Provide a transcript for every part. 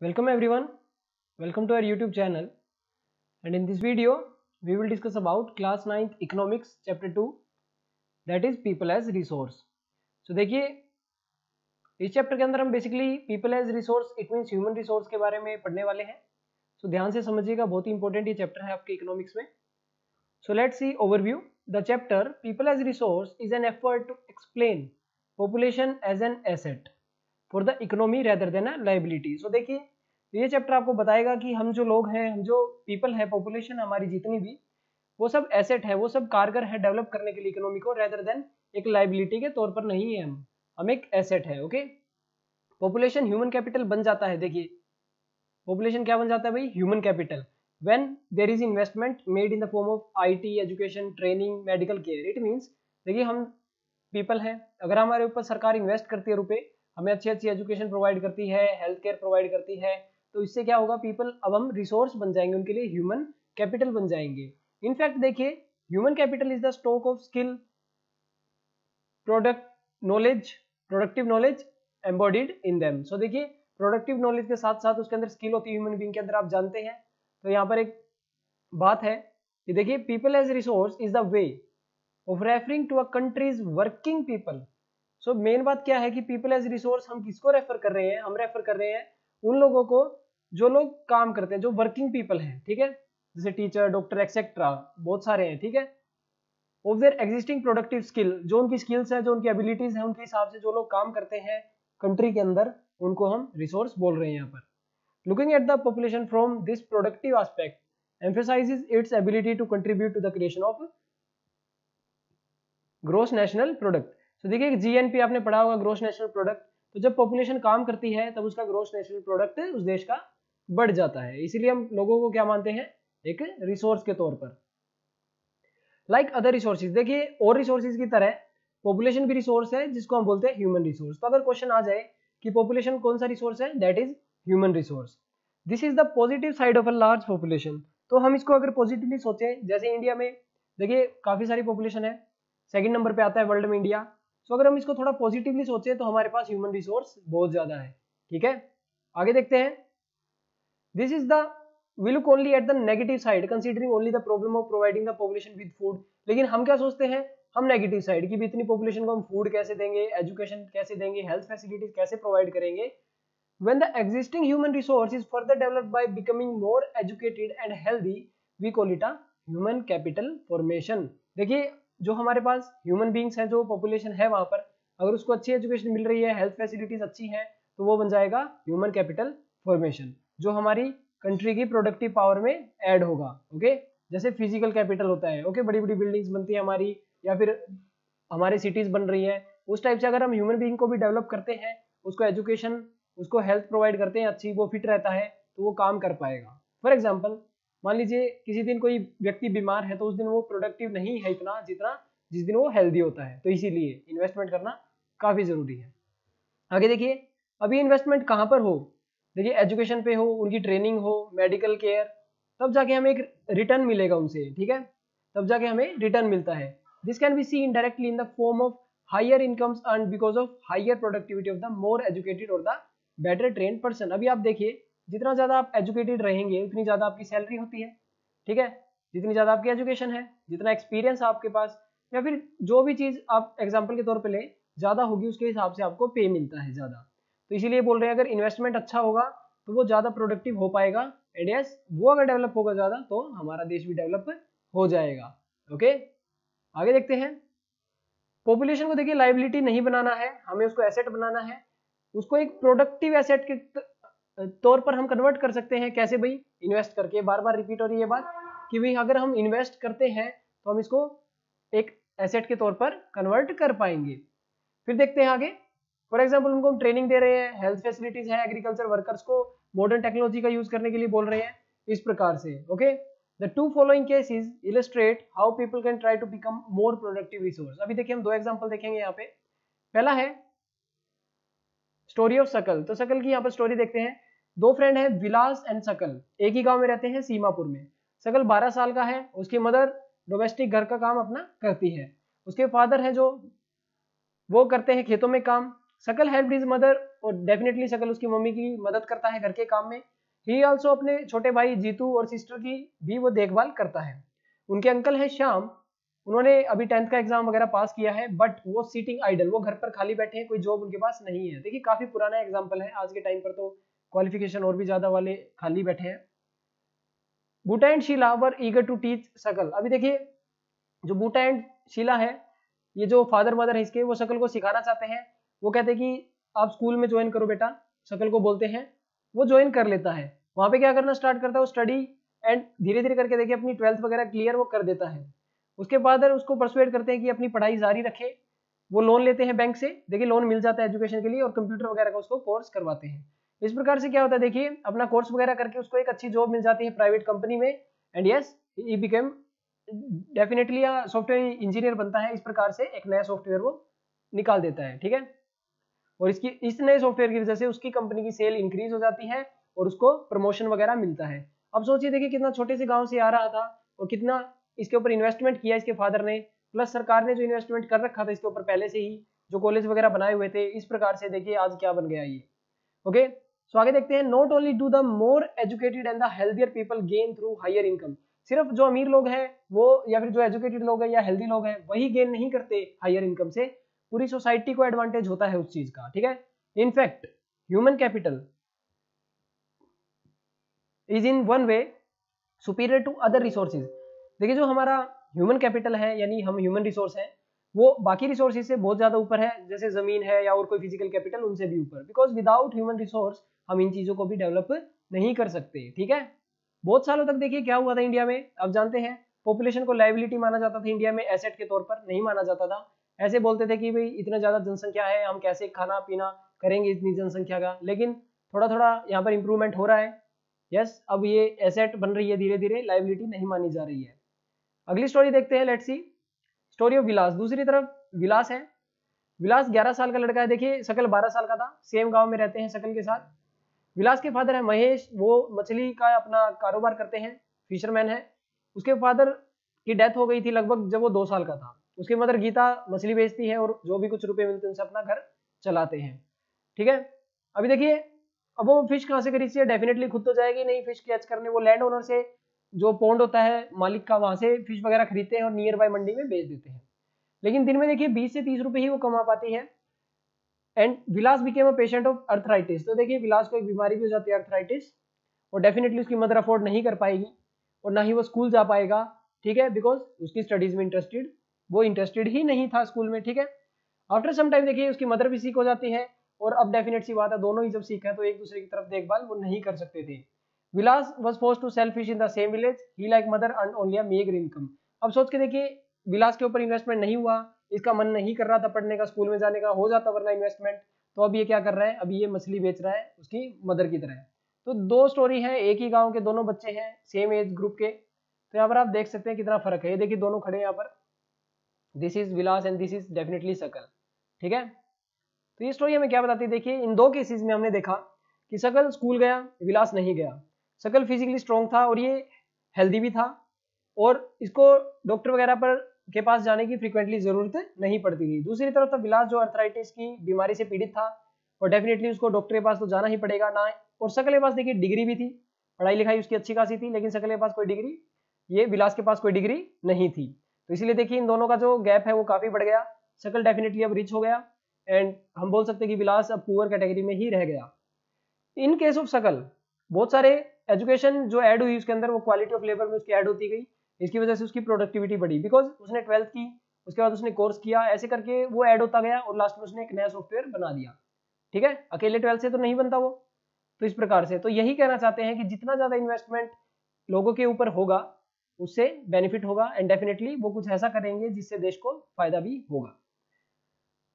Welcome everyone, welcome to our YouTube channel, and in this video we will discuss about class 9th economics chapter 2, that is people as resource. So देखिए इस chapter के अंदर हम basically people as resource it means human resource के बारे में पढ़ने वाले हैं. सो ध्यान से समझिएगा, बहुत ही इंपॉर्टेंट ये चैप्टर है आपके इकोनॉमिक्स में. So let's see overview. The chapter people as resource is an effort to explain population as an asset for the economy rather than a liability. So देखिए ये चैप्टर आपको बताएगा कि हम जो लोग हैं, हम जो पीपल है, पॉपुलेशन हमारी जितनी भी, वो सब एसेट है, वो सब कारगर है डेवलप करने के लिए इकोनॉमी को, रेदर देन एक लायबिलिटी के तौर पर नहीं है. हम एक एसेट है. ओके, पॉपुलेशन ह्यूमन कैपिटल बन जाता है. देखिए पॉपुलेशन क्या बन जाता है भाई? Human capital. When there is investment made in the form of it, education, training, medical care. It means देखिए हम पीपल हैं, अगर हमारे ऊपर सरकार इन्वेस्ट करती है रुपए, हमें अच्छी अच्छी एजुकेशन प्रोवाइड करती है, हेल्थ केयर प्रोवाइड करती है, तो इससे क्या होगा? पीपल, अब हम रिसोर्स बन जाएंगे, उनके लिए ह्यूमन कैपिटल बन जाएंगे. इनफैक्ट देखिए human capital is the stock of skill, product knowledge, productive knowledge embodied in them. So देखिए प्रोडक्टिव नॉलेज के साथ साथ उसके अंदर स्किल होती है ह्यूमन बीइंग के अंदर, आप जानते हैं. तो यहाँ पर एक बात है कि देखिए people as resource is the way of referring to a country's working people. So main बात क्या है कि पीपल एज रिसोर्स हम किसको रेफर कर रहे हैं? हम रेफर कर रहे हैं उन लोगों को जो लोग काम करते हैं, जो वर्किंग पीपल हैं. ठीक है, जैसे टीचर, डॉक्टर एक्सेट्रा, बहुत सारे हैं. ठीक है, of their existing productive skill, जो उनकी स्किल्स है, जो उनकी एबिलिटीज है, उनके हिसाब से जो लोग काम करते हैं कंट्री के अंदर, उनको हम रिसोर्स बोल रहे हैं यहाँ पर. Looking at the population from this productive aspect emphasizes its ability to contribute to the creation of gross national product. तो देखिए जीएनपी आपने पढ़ा होगा, ग्रोस नेशनल प्रोडक्ट. तो जब पॉपुलेशन काम करती है तब उसका ग्रोस नेशनल प्रोडक्ट उस देश का बढ़ जाता है. इसीलिए हम लोगों को क्या मानते हैं? एक रिसोर्स के तौर पर. लाइक अदर रिसोर्सेज, देखिए और रिसोर्सेज की तरह पॉपुलेशन भी रिसोर्स है, जिसको हम बोलते हैं ह्यूमन रिसोर्स. तो अगर क्वेश्चन आ जाए कि पॉपुलेशन कौन सा रिसोर्स है, that is human resource. This is the positive side of a large population. तो हम इसको अगर पॉजिटिवली सोचें, जैसे इंडिया में देखिए काफी सारी पॉपुलेशन है, सेकंड नंबर पे आता है वर्ल्ड में इंडिया. सो अगर हम इसको थोड़ा पॉजिटिवली सोचें तो हमारे पास ह्यूमन रिसोर्स बहुत ज्यादा है. ठीक है, आगे देखते हैं. This is the we look only at the negative side considering only the problem of providing the population with food. लेकिन हम क्या सोचते हैं? हम नेगेटिव साइड की भी, इतनी पॉपुलेशन को हम फूड कैसे देंगे, एजुकेशन कैसे देंगे, हेल्थ फैसिलिटीज कैसे प्रोवाइड करेंगे. when the existing human resource is further developed by becoming more educated and healthy, we call it a human capital formation. देखिए जो हमारे पास ह्यूमन बींग्स हैं, जो पॉपुलेशन है वहां पर, अगर उसको अच्छी एजुकेशन मिल रही है, हेल्थ फैसिलिटीज अच्छी है, तो वो बन जाएगा ह्यूमन कैपिटल फॉर्मेशन, जो हमारी कंट्री की प्रोडक्टिव पावर में ऐड होगा. ओके, जैसे फिजिकल कैपिटल होता है. ओके, बड़ी बड़ी बिल्डिंग्स बनती है हमारी, या फिर हमारी सिटीज बन रही है, उस टाइप से अगर हम ह्यूमन बीइंग को भी डेवलप करते हैं, उसको एजुकेशन, उसको हेल्थ प्रोवाइड करते हैं अच्छी, वो फिट रहता है, तो वो काम कर पाएगा. फॉर एग्जाम्पल मान लीजिए किसी दिन कोई व्यक्ति बीमार है, तो उस दिन वो प्रोडक्टिव नहीं है इतना जितना जिस दिन वो हेल्दी होता है. तो इसीलिए इन्वेस्टमेंट करना काफी जरूरी है. आगे देखिए, अभी इन्वेस्टमेंट कहाँ पर हो? देखिए एजुकेशन पे हो, उनकी ट्रेनिंग हो, मेडिकल केयर, तब जाके हमें एक रिटर्न मिलेगा उनसे. ठीक है, तब जाके हमें रिटर्न मिलता है. This can be seen directly in the form of higher incomes earn because of higher productivity of the more educated और द बेटर ट्रेन्ड पर्सन. अभी आप देखिए जितना ज्यादा आप एजुकेटेड रहेंगे उतनी ज्यादा आपकी सैलरी होती है. ठीक है, जितनी ज्यादा आपकी एजुकेशन है, जितना एक्सपीरियंस आपके पास, या फिर जो भी चीज आप एग्जाम्पल के तौर पर ले, ज्यादा होगी उसके हिसाब से आपको पे मिलता है ज्यादा. तो इसीलिए बोल रहे हैं अगर इन्वेस्टमेंट अच्छा होगा तो वो ज्यादा प्रोडक्टिव हो पाएगा. एंड यस, वो अगर डेवलप होगा ज्यादा तो हमारा देश भी डेवलप हो जाएगा. ओके, आगे देखते हैं. पॉपुलेशन को देखिए लायबिलिटी नहीं बनाना है, हमें उसको एसेट बनाना है. उसको एक प्रोडक्टिव एसेट के तौर पर हम कन्वर्ट कर सकते हैं. कैसे भाई? इन्वेस्ट करके. बार बार रिपीट हो रही है बात कि भाई अगर हम इन्वेस्ट करते हैं तो हम इसको एक एसेट के तौर पर कन्वर्ट कर पाएंगे. फिर देखते हैं आगे. फॉर एग्जाम्पल उनको हम ट्रेनिंग दे रहे हैं, हेल्थ फैसिलिटीज है, एग्रीकल्चर वर्कर्स को मॉडर्न टेक्नोलॉजी का यूज करने के लिए बोल रहे हैं, इस प्रकार से. Okay, the two following cases illustrate how people can try to become more productive resource. अभी देखिए हम दो एग्जांपल देखेंगे यहाँ पे. पहला है स्टोरी ऑफ सकल. तो सकल की यहाँ पर स्टोरी देखते हैं. दो फ्रेंड है विलास एंड सकल, एक ही गांव में रहते हैं, सीमापुर में. सकल 12 साल का है, उसकी मदर डोमेस्टिक घर का काम अपना करती है, उसके फादर है जो वो करते हैं खेतों में काम. सकल हेल्प्ड हिज मदर और डेफिनेटली शकल उसकी मम्मी की मदद करता है घर के काम में। ही ऑल्सो अपने छोटे भाई जीतू और सिस्टर की भी वो देखभाल करता है। उनके अंकल है श्याम, उन्होंने अभी 10th का एग्जाम वगैरह पास किया है, बट वो सिटिंग आइडल, वो घर पर खाली बैठे हैं, कोई जॉब उनके पास नहीं है। देखिए काफी पुराना एग्जाम्पल है, आज के टाइम पर तो क्वालिफिकेशन और भी ज्यादा वाले खाली बैठे हैं। Buta and Sheela were eager to teach Sakal. अभी देखिए जो बूटा एंड शीला है, ये जो फादर मदर है इसके, वो शकल को सिखाना चाहते हैं। वो कहते हैं कि आप स्कूल में ज्वाइन करो बेटा, शकल को बोलते हैं, वो ज्वाइन कर लेता है। वहां पे क्या करना स्टार्ट करता है, वो स्टडी एंड धीरे धीरे करके देखिए अपनी 12th वगैरह क्लियर वो कर देता है। उसके बाद उसको परसुएड करते हैं कि अपनी पढ़ाई जारी रखे। वो लोन लेते हैं बैंक से, देखिए लोन मिल जाता है एजुकेशन के लिए, और कंप्यूटर वगैरह का उसको कोर्स करवाते हैं। इस प्रकार से क्या होता है, देखिए अपना कोर्स वगैरह करके उसको एक अच्छी जॉब मिल जाती है प्राइवेट कंपनी में, and yes he became definitely software engineer बनता है। इस प्रकार से एक नया सॉफ्टवेयर वो निकाल देता है, ठीक है। और इस नए सॉफ्टवेयर की वजह से उसकी कंपनी की सेल इंक्रीज हो जाती है और उसको प्रमोशन वगैरह मिलता है। अब सोचिए देखिए कितना छोटे से गांव से आ रहा था और कितना इसके ऊपर इन्वेस्टमेंट किया इसके फादर ने, प्लस सरकार ने जो इन्वेस्टमेंट कर रखा था इसके ऊपर पहले से ही, जो कॉलेज वगैरह बनाए हुए थे। इस प्रकार से देखिए आज क्या बन गया ये। ओके, सो आगे देखते हैं। Not only do the more educated and the healthier people gain through higher income. सिर्फ जो अमीर लोग हैं वो, या फिर जो एजुकेटेड लोग हैं या हेल्दी लोग हैं, वही गेन नहीं करते हायर इनकम से, पूरी सोसाइटी को एडवांटेज होता है उस चीज का, ठीक है। In fact human capital is in one way superior to other resources. देखिए जो हमारा ह्यूमन कैपिटल है, यानी हम ह्यूमन रिसोर्स है, वो बाकी रिसोर्सेज से बहुत ज्यादा ऊपर है, जैसे जमीन है या और कोई फिजिकल कैपिटल उनसे भी ऊपर, बिकॉज विदाउट ह्यूमन रिसोर्स हम इन चीजों को भी डेवलप नहीं कर सकते, ठीक है। बहुत सालों तक देखिए क्या हुआ था इंडिया में, आप जानते हैं पॉपुलेशन को लाइबिलिटी माना जाता था इंडिया में, एसेट के तौर पर नहीं माना जाता था। ऐसे बोलते थे कि भाई इतना ज्यादा जनसंख्या है, हम कैसे खाना पीना करेंगे इतनी जनसंख्या का, लेकिन थोड़ा थोड़ा यहाँ पर इंप्रूवमेंट हो रहा है। यस, अब ये एसेट बन रही है धीरे धीरे, लाइबिलिटी नहीं मानी जा रही है। अगली स्टोरी देखते हैं, लेट्स सी स्टोरी ऑफ विलास। दूसरी तरफ विलास है, विलास 11 साल का लड़का है। देखिए शकल 12 साल का था, सेम गांव में रहते हैं शकल के साथ। विलास के फादर है महेश, वो मछली का अपना कारोबार करते हैं, फिशरमैन है। उसके फादर की डेथ हो गई थी लगभग जब वो 2 साल का था। उसकी मदर गीता मछली बेचती है और जो भी कुछ रुपए मिलते हैं उनसे अपना घर चलाते हैं, ठीक है। अभी देखिए अब वो फिश कहाँ से खरीदती है, डेफिनेटली खुद तो जाएगी नहीं फिश कैच करने, वो लैंड ओनर से, जो पॉन्ड होता है मालिक का, वहां से फिश वगैरह खरीदते हैं और नियर बाय मंडी में बेच देते हैं। लेकिन दिन में देखिए 20 से 30 रुपए ही वो कमा पाती है। And Vilas became a patient of arthritis. तो देखिए विलास को एक बीमारी भी हो जाती है, अर्थराइटिस, और डेफिनेटली उसकी मदर अफोर्ड नहीं कर पाएगी और ना ही वो स्कूल जा पाएगा, ठीक है, बिकॉज उसकी स्टडीज में वो इंटरेस्टेड ही नहीं था स्कूल में, ठीक है। आफ्टर सम टाइम देखिए उसकी मदर भी सीख हो जाती है, और अब डेफिनेट सी बात है दोनों ही जब सीखा है तो एक दूसरे की तरफ देखभाल वो नहीं कर सकते थे। Vilas was forced to sell fish in the same village, he like mother earn only a meagre income. अब सोच के देखिए विलास के ऊपर इन्वेस्टमेंट नहीं हुआ, इसका मन नहीं कर रहा था पढ़ने का, स्कूल में जाने का, हो जाता वरना इन्वेस्टमेंट, तो अब ये क्या कर रहा है, अभी ये मछली बेच रहा है उसकी मदर की तरह। तो दो स्टोरी है, एक ही गाँव के दोनों बच्चे हैं, सेम एज ग्रुप के। तो यहाँ पर आप देख सकते हैं कितना फर्क है, ये देखिए दोनों खड़े हैं यहाँ पर, this is Vilas and this is definitely शकल, ठीक है। तो ये स्टोरी हमें क्या बताती है, देखिए इन दो केसेस में हमने देखा कि शकल स्कूल गया, विलास नहीं गया। शकल फिजिकली स्ट्रॉन्ग था और ये हेल्दी भी था, और इसको डॉक्टर वगैरह पर के पास जाने की फ्रीक्वेंटली जरूरत नहीं पड़ती थी। दूसरी तरफ था विलास जो अर्थराइटिस की बीमारी से पीड़ित था, और डेफिनेटली उसको डॉक्टर के पास तो जाना ही पड़ेगा ना। और शकल के पास देखिए डिग्री भी थी, पढ़ाई लिखाई उसकी अच्छी खासी थी, लेकिन शकल के पास कोई डिग्री, ये विलास के पास कोई डिग्री नहीं थी। तो इसलिए देखिए इन दोनों का जो गैप है वो काफी बढ़ गया। शकल डेफिनेटली अब रिच हो गया, एंड हम बोल सकते हैं कि विलास अब पुअर कैटेगरी में ही रह गया। इन केस ऑफ शकल बहुत सारे एजुकेशन जो ऐड हुई उसके अंदर, वो क्वालिटी ऑफ लेबर में उसकी ऐड होती गई, इसकी वजह से उसकी प्रोडक्टिविटी बढ़ी, बिकॉज उसने 12th की, उसके बाद उसने कोर्स किया, ऐसे करके वो ऐड होता गया और लास्ट में उसने एक नया सॉफ्टवेयर बना दिया, ठीक है। अकेले 12th से तो नहीं बनता वो। तो इस प्रकार से तो यही कहना चाहते हैं कि जितना ज्यादा इन्वेस्टमेंट लोगों के ऊपर होगा उससे बेनिफिट होगा, एंड डेफिनेटली वो कुछ ऐसा करेंगे जिससे देश को फायदा भी होगा।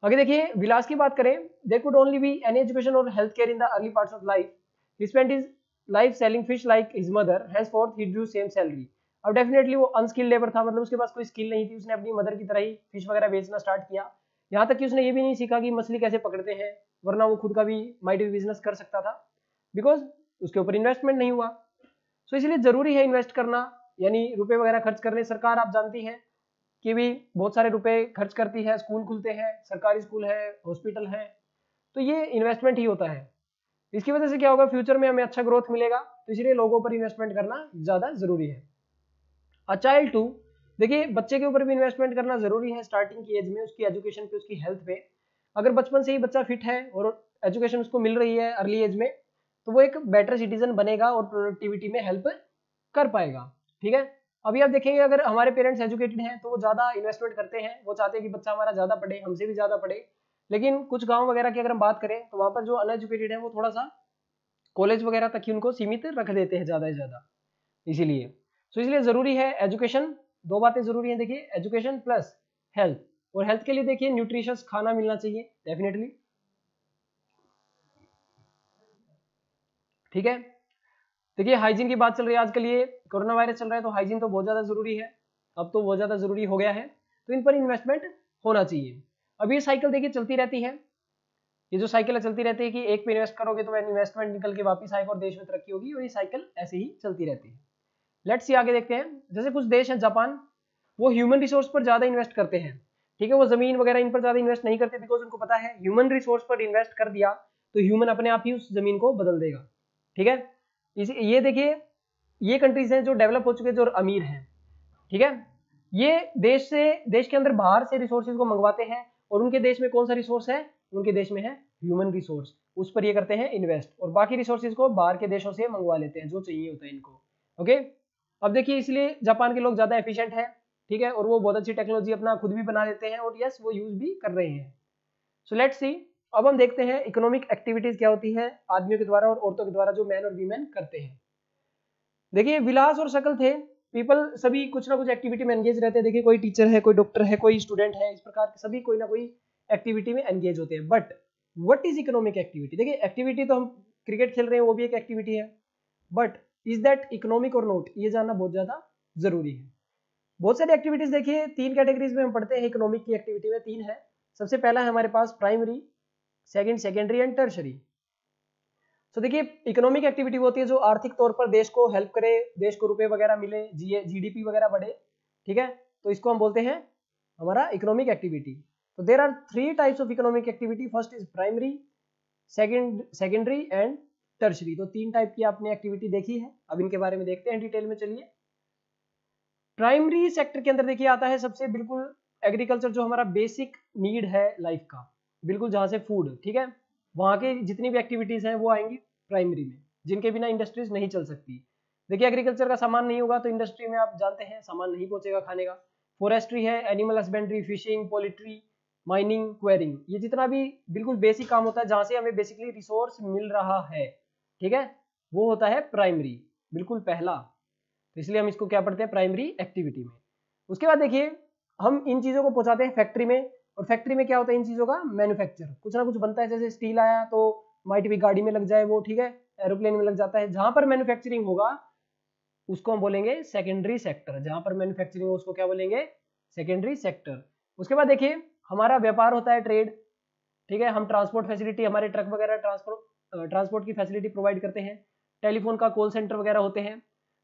आगे देखिए विलास की बात करें, they could only be any education और health care in the early parts of life, he spent his life selling fish like his mother, henceforth he drew same salary। अब डेफिनेटली वो अनस्किल्ड लेबर था, मतलब उसके पास कोई skill नहीं थी, उसने अपनी मदर की तरह ही फिश वगैरह बेचना स्टार्ट किया। यहाँ तक कि उसने ये भी नहीं सीखा कि मछली कैसे पकड़ते हैं, वरना वो खुद का भी माइट भी बिजनेस कर सकता था, बिकॉज उसके ऊपर इन्वेस्टमेंट नहीं हुआ। सो इसलिए जरूरी है इन्वेस्ट करना, यानी रुपए वगैरह खर्च करने। सरकार आप जानती हैं कि भी बहुत सारे रुपए खर्च करती है, स्कूल खुलते हैं, सरकारी स्कूल है, हॉस्पिटल है, तो ये इन्वेस्टमेंट ही होता है। इसकी वजह से क्या होगा, फ्यूचर में हमें अच्छा ग्रोथ मिलेगा, तो इसलिए लोगों पर इन्वेस्टमेंट करना ज्यादा जरूरी है। अ चाइल्ड टू, देखिए बच्चे के ऊपर भी इन्वेस्टमेंट करना जरूरी है स्टार्टिंग की एज में, उसकी एजुकेशन पे, उसकी हेल्थ पे। अगर बचपन से ही बच्चा फिट है और एजुकेशन उसको मिल रही है अर्ली एज में, तो वो एक बेटर सिटीजन बनेगा और प्रोडक्टिविटी में हेल्प कर पाएगा। ठीक है, अभी आप देखेंगे अगर हमारे पेरेंट्स एजुकेटेड हैं तो वो ज्यादा इन्वेस्टमेंट करते हैं, वो चाहते हैं कि बच्चा हमारा ज्यादा पढ़े, हमसे भी ज्यादा पढ़े। लेकिन कुछ गांव वगैरह की अगर हम बात करें तो वहां पर जो अनएजुकेटेड है वो थोड़ा सा कॉलेज वगैरह तक ही उनको सीमित रख देते हैं ज्यादा से ज्यादा। इसीलिए इसलिए जरूरी है एजुकेशन, दो बातें जरूरी हैं देखिए, एजुकेशन प्लस हेल्थ। और हेल्थ के लिए देखिए न्यूट्रिशियस खाना मिलना चाहिए डेफिनेटली। ठीक है, देखिए हाइजीन की बात चल रही है आजकल, ये कोरोना वायरस चल रहा है तो हाइजीन तो बहुत ज्यादा जरूरी है, अब तो बहुत ज्यादा जरूरी हो गया है, तो इन पर इन्वेस्टमेंट होना चाहिए। अब ये साइकिल देखिए चलती रहती है, ये जो साइकिल है चलती रहती है कि एक पे इन्वेस्ट करोगे तो इन्वेस्टमेंट निकल के वापस आएगा और देश में तरक्की होगी, और ये साइकिल ऐसे ही चलती रहती है। लेट्स सी आगे देखते हैं। जैसे कुछ देश हैं, जापान, वो ह्यूमन रिसोर्स पर ज्यादा इन्वेस्ट करते हैं। ठीक है, वो जमीन वगैरह इन पर ज्यादा इन्वेस्ट नहीं करते, बिकॉज उनको पता है ह्यूमन रिसोर्स पर इन्वेस्ट कर दिया तो ह्यूमन अपने आप ही उस जमीन को बदल देगा। ठीक है, ये देखिए ये कंट्रीज हैं जो डेवलप हो चुके, जो अमीर हैं। ठीक है, ये देश के अंदर बाहर से रिसोर्सेज को मंगवाते हैं, और उनके देश में कौन सा रिसोर्स है, उनके देश में है ह्यूमन रिसोर्स, उस पर ये करते हैं इन्वेस्ट, और बाकी रिसोर्सेज को बाहर के देशों से मंगवा लेते हैं जो चाहिए होता है इनको। ओके, अब देखिए इसलिए जापान के लोग ज्यादा एफिशिएंट है। ठीक है, और वो बहुत अच्छी टेक्नोलॉजी अपना खुद भी बना लेते हैं, और यस वो यूज भी कर रहे हैं। सो लेट्स सी, अब हम देखते हैं इकोनॉमिक एक्टिविटीज क्या होती है आदमियों के द्वारा और औरतों के द्वारा, जो मैन और वीमेन करते हैं। देखिए विलास और शकल थे, पीपल सभी कुछ ना कुछ एक्टिविटी में एंगेज रहते हैं। देखिए कोई टीचर है, कोई डॉक्टर है, कोई स्टूडेंट है, इस प्रकार के सभी कोई ना कोई एक्टिविटी में एंगेज होते हैं। But what is economic activity? देखिए एक्टिविटी तो हम क्रिकेट खेल रहे हैं वो भी एक एक्टिविटी है, बट इज दैट इकोनॉमिक और नॉट, ये जानना बहुत ज्यादा जरूरी है। बहुत सारी एक्टिविटीज देखिए तीन कैटेगरीज में हम पढ़ते हैं इकोनॉमिक की एक्टिविटी में, तीन है। सबसे पहला है हमारे पास primary, second secondary and tertiary. तो देखिए इकोनॉमिक एक्टिविटी वो होती है जो आर्थिक तौर पर देश को हेल्प करे, देश को रुपए वगैरह मिले, जीडीपी वगैरह बढ़े। ठीक है, तो इसको हम बोलते हैं हमारा इकोनॉमिक एक्टिविटी। तो there are three types of economic activity, first is primary, secondary and tertiary. तो तीन टाइप की आपने एक्टिविटी देखी है, अब इनके बारे में देखते हैं डिटेल में। चलिए, प्राइमरी सेक्टर के अंदर देखिए आता है सबसे बिल्कुल एग्रीकल्चर, जो हमारा बेसिक नीड है लाइफ का, बिल्कुल जहां से फूड। ठीक है, वहां के जितनी भी एक्टिविटीज हैं वो आएंगी प्राइमरी में, जिनके बिना इंडस्ट्रीज नहीं चल सकती। देखिए एग्रीकल्चर का सामान नहीं होगा तो इंडस्ट्री में आप जानते हैं सामान नहीं पहुंचेगा खाने का। फॉरेस्ट्री है, animal husbandry, fishing, poultry, mining, quarrying, ये जितना भी बिल्कुल बेसिक काम होता है जहां से हमें बेसिकली रिसोर्स मिल रहा है, ठीक है, वो होता है प्राइमरी, बिल्कुल पहला। तो इसलिए हम इसको क्या पढ़ते हैं, प्राइमरी एक्टिविटी में। उसके बाद देखिए हम इन चीजों को पहुंचाते हैं फैक्ट्री में, और फैक्ट्री में क्या होता है इन चीजों का मैन्युफैक्चर, कुछ ना कुछ बनता है। जैसे स्टील आया तो माइट भी गाड़ी में लग जाए वो, ठीक है, एरोप्लेन में लग जाता है। जहां पर मैन्युफैक्चरिंग होगा उसको हम बोलेंगे सेकेंडरी सेक्टर, जहां पर मैन्युफैक्चरिंग हो उसको क्या बोलेंगे, सेकेंडरी सेक्टर। उसके बाद देखिए हमारा व्यापार होता है ट्रेड। ठीक है, हम ट्रांसपोर्ट फैसिलिटी, हमारे ट्रक वगैरह ट्रांसपोर्ट की फैसिलिटी प्रोवाइड करते हैं, टेलीफोन का कॉल सेंटर वगैरह होते हैं।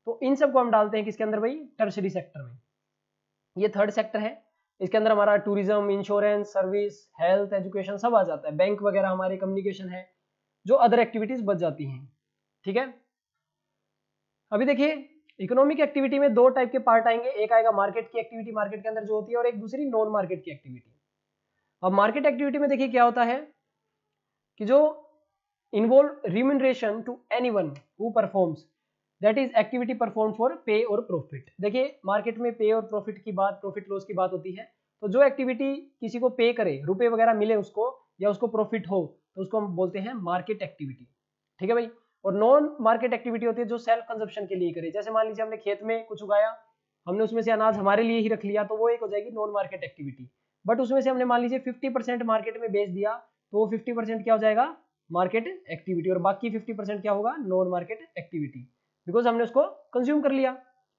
तो इन सबको हम डालते हैं किसके अंदर भाई, टर्शरी सेक्टर में। ये थर्ड सेक्टर है, इसके अंदर हमारा tourism, insurance, service, health, education सब आ जाता है, बैंक वगैरह, हमारी कम्युनिकेशन है, जो अदर एक्टिविटीज बच जाती हैं। ठीक है, अभी देखिए इकोनॉमिक एक्टिविटी में दो टाइप के पार्ट आएंगे, एक आएगा मार्केट की एक्टिविटी, मार्केट के अंदर जो होती है, और एक दूसरी नॉन मार्केट की एक्टिविटी। अब मार्केट एक्टिविटी में देखिए क्या होता है कि जो involve remuneration to anyone who performs, that is activity perform for pay और प्रॉफिट। देखिए मार्केट में पे और प्रॉफिट की बात, प्रॉफिट लॉस की बात होती है। तो जो एक्टिविटी किसी को पे करे, रुपए वगैरह मिले उसको, या उसको प्रॉफिट हो, तो उसको हम बोलते हैं मार्केट एक्टिविटी। ठीक है भाई, और नॉन मार्केट एक्टिविटी होती है जो सेल्फ कंजप्शन के लिए करे। जैसे मान लीजिए हमने खेत में कुछ उगाया, हमने उसमें से अनाज हमारे लिए ही रख लिया, तो वो एक हो जाएगी नॉन मार्केट एक्टिविटी। बट उसमें से हमने मान लीजिए 50% मार्केट में बेच दिया, तो वो 50% क्या हो जाएगा, मार्केट एक्टिविटी, और बाकी 50% क्या होगा, नॉन मार्केट एक्टिविटी, बिकॉज हमने उसको कंज्यूम कर लिया।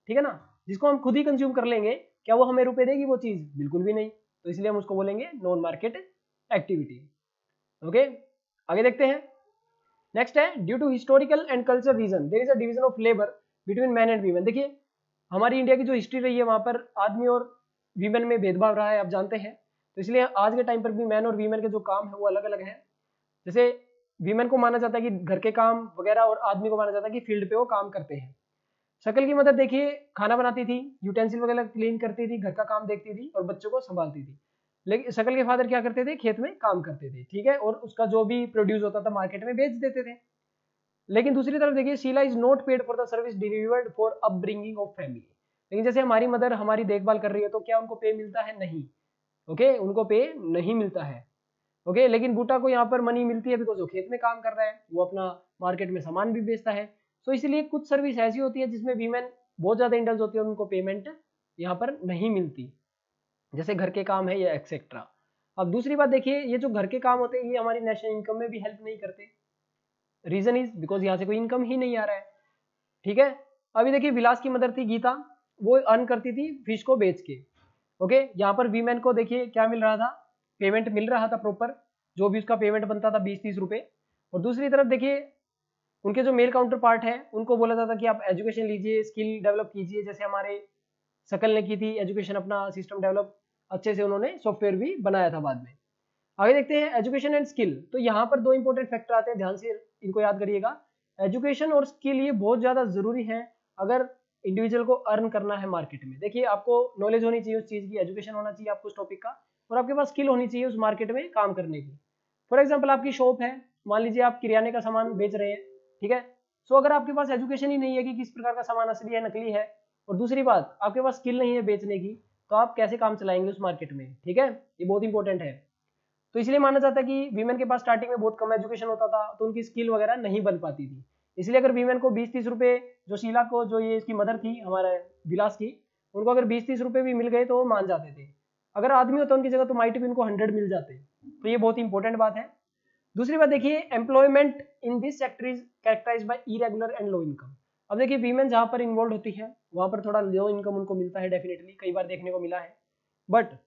ठीक है ना, जिसको हम खुद ही कंज्यूम कर लेंगे, क्या वो हमें रुपए देगी वो चीज, बिल्कुल भी नहीं। तो इसलिए हम उसको बोलेंगे नॉन मार्केट एक्टिविटी। ओके, आगे देखते हैं। नेक्स्ट है due to historical and culture reason there is a division of labour between man and women. देखिए हमारी इंडिया की जो हिस्ट्री रही है वहां पर आदमी और वीमेन में भेदभाव रहा है, आप जानते हैं। तो इसलिए आज के टाइम पर भी मैन और वीमेन के जो काम है वो अलग अलग है। जैसे वीमेन को माना जाता है कि घर के काम वगैरह, और आदमी को माना जाता है कि फील्ड पे वो काम करते हैं। शक्ल की मदद देखिए, खाना बनाती थी, यूटेंसिल वगैरह क्लीन करती थी, घर का काम देखती थी और बच्चों को संभालती थी। लेकिन शक्ल के फादर क्या करते थे, खेत में काम करते थे, ठीक है, और उसका जो भी प्रोड्यूस होता था मार्केट में बेच देते थे। लेकिन दूसरी तरफ देखिए, Sheela is not paid for the service delivered for upbringing of family. लेकिन जैसे हमारी मदर हमारी देखभाल कर रही है तो क्या उनको पे मिलता है? नहीं। ओके, उनको पे नहीं मिलता है। ओके, लेकिन बूटा को यहाँ पर मनी मिलती है बिकॉज वो खेत में काम कर रहा है, वो अपना मार्केट में सामान भी बेचता है। सो इसलिए कुछ सर्विस ऐसी होती है जिसमें वीमेन बहुत ज्यादा इंडल्ज होती है और उनको पेमेंट यहाँ पर नहीं मिलती, जैसे घर के काम है या एक्सेट्रा। अब दूसरी बात देखिए, ये जो घर के काम होते हैं ये हमारी नेशनल इनकम में भी हेल्प नहीं करते। रीजन इज बिकॉज यहाँ से कोई इनकम ही नहीं आ रहा है, ठीक है। अभी देखिए, विलास की मदर थी गीता, वो अर्न करती थी फिश को बेच के। ओके, यहाँ पर वीमेन को देखिए क्या मिल रहा था, पेमेंट मिल रहा था प्रॉपर, जो भी उसका पेमेंट बनता था 20-30 रुपए। और दूसरी तरफ देखिए, उनके जो मेल काउंटर पार्ट है उनको बोला जाता कि आप एजुकेशन लीजिए, स्किल डेवलप कीजिए, जैसे हमारे शकल ने की थी एजुकेशन, अपना सिस्टम डेवलप अच्छे से, उन्होंने सॉफ्टवेयर भी बनाया था बाद में। आगे देखते हैं एजुकेशन एंड स्किल। तो यहाँ पर दो इंपॉर्टेंट फैक्टर आते हैं, ध्यान से इनको याद करिएगा। एजुकेशन और स्किल ये बहुत ज्यादा जरूरी है अगर इंडिविजुअल को अर्न करना है मार्केट में। देखिए, आपको नॉलेज होनी चाहिए उस चीज की, एजुकेशन होना चाहिए आपको उस टॉपिक का, और आपके पास स्किल होनी चाहिए उस मार्केट में काम करने की। फॉर एग्जाम्पल, आपकी शॉप है, मान लीजिए आप किराने का सामान बेच रहे हैं, ठीक है। सो अगर आपके पास एजुकेशन ही नहीं है कि किस प्रकार का सामान असली है नकली है, और दूसरी बात आपके पास स्किल नहीं है बेचने की, तो आप कैसे काम चलाएंगे उस मार्केट में, ठीक है। ये बहुत इंपॉर्टेंट है। तो इसलिए माना जाता है कि वीमेन के पास स्टार्टिंग में बहुत कम एजुकेशन होता था, तो उनकी स्किल वगैरह नहीं बन पाती थी। इसलिए अगर वीमेन को 20-30 रुपए, जो शीला को, जो ये इसकी मदर थी हमारे विलास की, उनको अगर 20-30 रुपए भी मिल गए तो वो मान जाते थे। अगर आदमी होता उनकी जगह तो माइट भी उनको 100 मिल जाते। तो ये बहुत इंपॉर्टेंट बात है। दूसरी बात देखिए, employment in this sector is characterize by irregular and low income. अब देखिए, वीमेन जहां पर इन्वॉल्व होती है वहां पर थोड़ा लो इनकम उनको मिलता है, डेफिनेटली कई बार देखने को मिला है। बट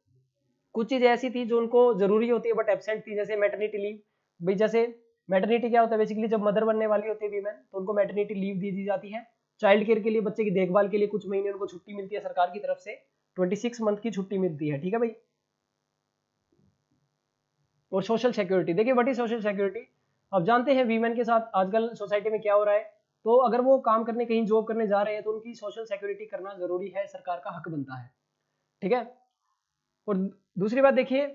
कुछ चीज ऐसी थी जो उनको जरूरी होती है बट एब्सेंट थी, जैसे मैटरनिटी लीव। भाई जैसे मैटरनिटी क्या होता है, बेसिकली जब मदर बनने वाली होती है वीमेन तो उनको मैटरनिटी लीव दी जाती है। चाइल्ड केयर के लिए, बच्चे की देखभाल के लिए कुछ महीने उनको छुट्टी मिलती है सरकार की तरफ से, 26 मंथ की छुट्टी मिलती है, ठीक है भाई। और सोशल सिक्योरिटी, देखिए व्हाट इज सोशल सिक्योरिटी। अब जानते हैं वीमेन के साथ आजकल सोसाइटी में क्या हो रहा है, तो अगर वो काम करने, कहीं जॉब करने जा रहे हैं तो उनकी सोशल सिक्योरिटी करना जरूरी है, सरकार का हक बनता है, ठीक है। और दूसरी बात देखिए,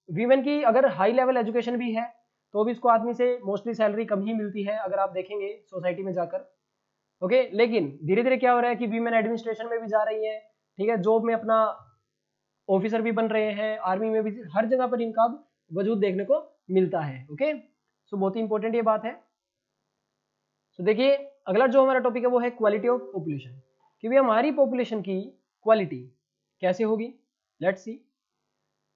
वीमेन की अगर हाई लेवल एजुकेशन भी है तो भी इसको आदमी से मोस्टली सैलरी कम ही मिलती है, अगर आप देखेंगे सोसाइटी में जाकर। ओके, लेकिन धीरे धीरे क्या हो रहा है कि वीमेन एडमिनिस्ट्रेशन में भी जा रही है, ठीक है, जॉब में अपना ऑफिसर भी बन रहे हैं, आर्मी में भी, हर जगह पर इनका वजूद देखने को मिलता है। ओके, सो बहुत ही इंपॉर्टेंट ये बात है। सो देखिए, अगला जो हमारा टॉपिक है वो है क्वालिटी ऑफ पॉपुलेशन, कि भी हमारी पॉपुलेशन की क्वालिटी कैसे होगी। Let's see.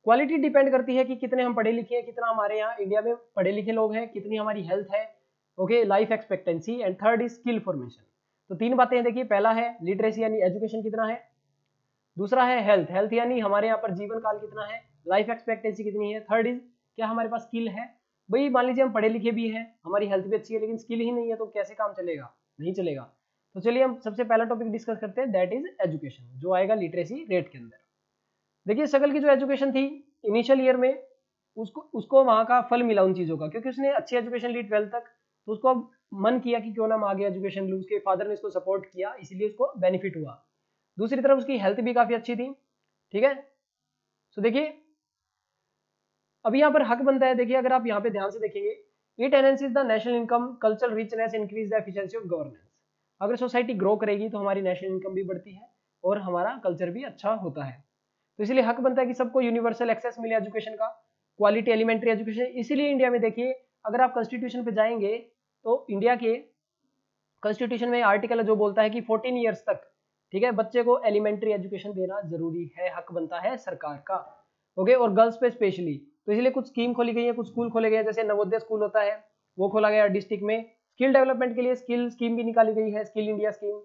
क्वालिटी डिपेंड करती है कि कितने हम पढ़े लिखे हैं, कितना हमारे यहाँ इंडिया में पढ़े लिखे लोग हैं, कितनी हमारी हेल्थ है, okay, life expectancy, and third is skill formation. तो तीन बातें हैं देखिए, पहला है लिटरेसी यानी एजुकेशन कितना है, दूसरा है हेल्थ, हेल्थ यानी हमारे यहाँ पर जीवन काल कितना है, लाइफ एक्सपेक्टेंसी कितनी है, थर्ड इज क्या हमारे पास स्किल है। भाई मान लीजिए हम पढ़े लिखे भी हैं, हमारी हेल्थ भी अच्छी है, लेकिन स्किल ही नहीं है तो कैसे काम चलेगा, नहीं चलेगा। तो चलिए हम सबसे पहला टॉपिक डिस्कस करते हैं, दैट इज एजुकेशन, जो आएगा लिटरेसी रेट के अंदर। देखिए, शकल की जो एजुकेशन थी इनिशियल ईयर में, उसको वहां का फल मिला उन चीजों का, क्योंकि उसने अच्छी एजुकेशन ली 12th तक, तो उसको अब मन किया कि क्यों ना मैं आगे एजुकेशन लूं, उसके फादर ने इसको सपोर्ट किया, इसलिए उसको बेनिफिट हुआ। दूसरी तरफ उसकी हेल्थ भी काफी अच्छी थी, ठीक है। सो देखिए, अभी यहाँ पर हक बनता है। देखिए, अगर आप यहाँ पे ध्यान से देखेंगे, it enhances the national income, cultural richness, increase the efficiency of governance. अगर सोसाइटी ग्रो करेगी तो हमारी नेशनल इनकम भी बढ़ती है और हमारा कल्चर भी अच्छा होता है। तो इसलिए हक बनता है कि सबको यूनिवर्सल एक्सेस मिले एजुकेशन का, क्वालिटी एलिमेंट्री एजुकेशन। इसीलिए इंडिया में देखिए, अगर आप कॉन्स्टिट्यूशन पे जाएंगे तो इंडिया के कॉन्स्टिट्यूशन में आर्टिकल जो बोलता है कि 14 ईयर्स तक, ठीक है, बच्चे को एलिमेंट्री एजुकेशन देना जरूरी है, हक बनता है सरकार का। ओके, और गर्ल्स पे स्पेशली, तो इसलिए कुछ स्कीम खोली गई है, कुछ स्कूल खोले गए, जैसे नवोदय स्कूल होता है वो खोला गया डिस्ट्रिक्ट में। स्किल डेवलपमेंट के लिए स्किल स्कीम भी निकाली गई है, स्किल इंडिया स्कीम,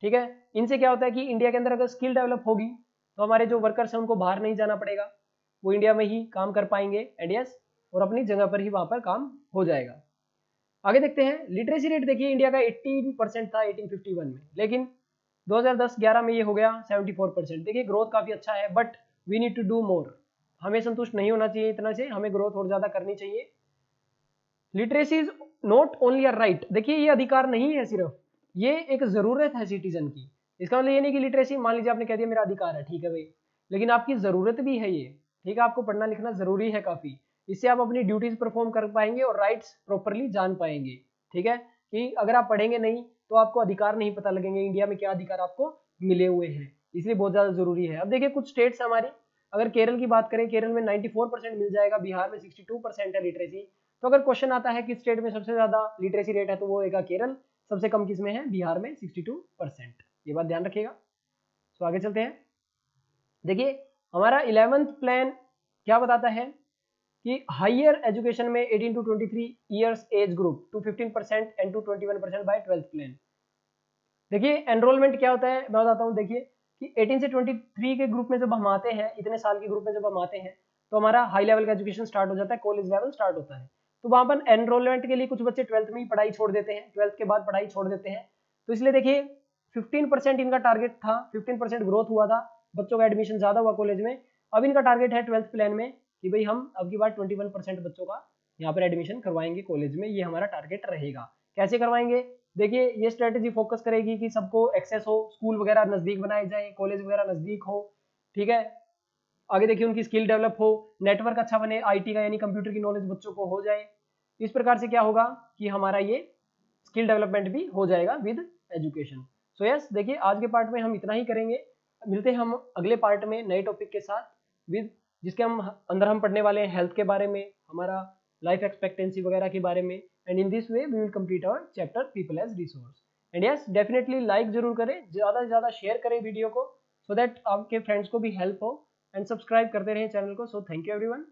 ठीक है। इनसे क्या होता है कि इंडिया के अंदर अगर स्किल डेवलप होगी तो हमारे जो वर्कर्स हैं उनको बाहर नहीं जाना पड़ेगा, वो इंडिया में ही काम कर पाएंगे, एंड यस, और अपनी जगह पर ही वहां पर काम हो जाएगा। आगे देखते हैं, लिटरेसी रेट देखिए इंडिया का 18% था 1851 में, लेकिन 2010-11 में ये हो गया 74%। देखिए, ग्रोथ काफी अच्छा है, but we need to do more. हमें संतुष्ट नहीं होना चाहिए इतना से, हमें ग्रोथ और ज्यादा करनी चाहिए। Literacy is not only a right, देखिए ये अधिकार नहीं है सिर्फ, ये एक जरूरत है सिटीजन की। इसका मतलब ये नहीं कि लिटरेसी, मान लीजिए आपने कह दिया मेरा अधिकार है, ठीक है भाई, लेकिन आपकी जरूरत भी है ये, ठीक है, आपको पढ़ना लिखना जरूरी है काफी, इससे आप अपनी ड्यूटीज परफॉर्म कर पाएंगे और राइट्स प्रॉपरली जान पाएंगे, ठीक है, कि अगर आप पढ़ेंगे नहीं तो आपको अधिकार नहीं पता लगेंगे इंडिया में क्या अधिकार आपको मिले हुए हैं, इसलिए बहुत ज्यादा जरूरी है। अब देखिए कुछ स्टेट्स हमारी, अगर केरल की बात करें, केरल में 94% मिल जाएगा, बिहार में 62% है लिटरेसी। तो अगर क्वेश्चन आता है कि स्टेट में सबसे ज्यादा लिटरेसी रेट है तो वो होगा केरल, सबसे कम किस में है, बिहार में 62%, ये बात ध्यान रखिएगा। तो आगे चलते हैं, देखिए हमारा 11th प्लान क्या बताता है कि हायर एजुकेशन में 18 to 23 years age group to 15% and to 21% by 12th plan. देखिए एनरोलमेंट क्या होता है मैं बताता हूँ, देखिए कि 18 से 23 के ग्रुप में जब हम आते हैं, इतने साल के ग्रुप में जब हम आते हैं तो हमारा हाई लेवल का एजुकेशन स्टार्ट हो जाता है, कॉलेज लेवल स्टार्ट होता है। तो वहां पर एनरोलमेंट के लिए कुछ बच्चे 12th में ही पढ़ाई छोड़ देते हैं, 12th के बाद पढ़ाई छोड़ देते हैं, तो इसलिए देखिए 15% इनका टारगेट था, 15% ग्रोथ हुआ था, बच्चों का एडमिशन ज्यादा हुआ कॉलेज में। अब इनका टारगेट है 12th प्लान में कि भाई हम अब की बार 21% बच्चों का यहाँ पर एडमिशन करवाएंगे कॉलेज में, ये हमारा टारगेट रहेगा। कैसे करवाएंगे, देखिए ये स्ट्रेटेजी फोकस करेगी कि सबको एक्सेस हो, स्कूल वगैरह नजदीक बनाए जाए, कॉलेज वगैरह नजदीक हो, ठीक है। आगे देखिए उनकी स्किल डेवलप हो, नेटवर्क अच्छा बने, आईटी का यानी कंप्यूटर की नॉलेज बच्चों को हो जाए। इस प्रकार से क्या होगा कि हमारा ये स्किल डेवलपमेंट भी हो जाएगा विद एजुकेशन। सो यस, देखिए आज के पार्ट में हम इतना ही करेंगे, मिलते हैं हम अगले पार्ट में नए टॉपिक के साथ, विद जिसके अंदर हम पढ़ने वाले हैं हेल्थ के बारे में, हमारा लाइफ एक्सपेक्टेंसी वगैरह के बारे में, and in this way we will complete our chapter people as resource. And yes definitely like जरूर करें, ज्यादा से ज्यादा शेयर करें वीडियो को, सो दैट आपके फ्रेंड्स को भी हेल्प हो, एंड सब्सक्राइब करते रहें चैनल को। So thank you everyone.